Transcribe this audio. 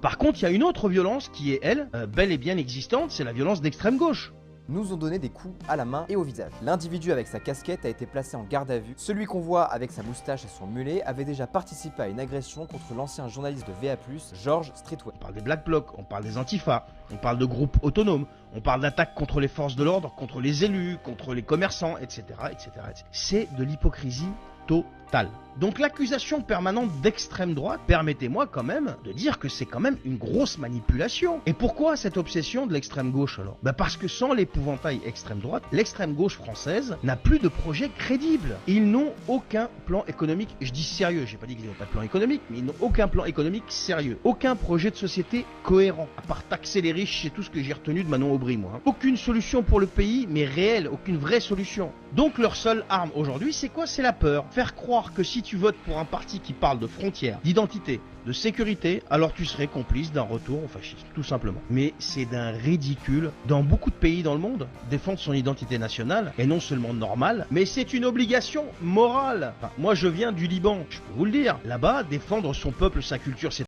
Par contre, il y a une autre violence qui est, elle, bel et bien existante, c'est la violence d'extrême gauche. Nous ont donné des coups à la main et au visage. L'individu avec sa casquette a été placé en garde à vue. Celui qu'on voit avec sa moustache et son mulet avait déjà participé à une agression contre l'ancien journaliste de VA+, George Streetway. On parle des Black Blocs, on parle des Antifa, on parle de groupes autonomes, on parle d'attaques contre les forces de l'ordre, contre les élus, contre les commerçants, etc. etc. C'est de l'hypocrisie totale. Donc l'accusation permanente d'extrême droite, permettez-moi quand même de dire que c'est quand même une grosse manipulation. Et pourquoi cette obsession de l'extrême gauche alors? Parce que sans l'épouvantail extrême droite, l'extrême gauche française n'a plus de projet crédible. Ils n'ont aucun plan économique, je dis sérieux, j'ai pas dit qu'ils n'ont pas de plan économique, mais ils n'ont aucun plan économique sérieux. Aucun projet de société cohérent, à part taxer les riches, c'est tout ce que j'ai retenu de Manon Aubry, moi. Aucune solution pour le pays, mais réelle, aucune vraie solution. Donc leur seule arme aujourd'hui, c'est quoi? C'est la peur. Faire croire que si tu votes pour un parti qui parle de frontières, d'identité, de sécurité, alors tu serais complice d'un retour au fascisme, tout simplement. Mais c'est d'un ridicule. Dans beaucoup de pays dans le monde, défendre son identité nationale est non seulement normal, mais c'est une obligation morale. Enfin, moi je viens du Liban, je peux vous le dire. Là-bas, défendre son peuple, sa culture, c'est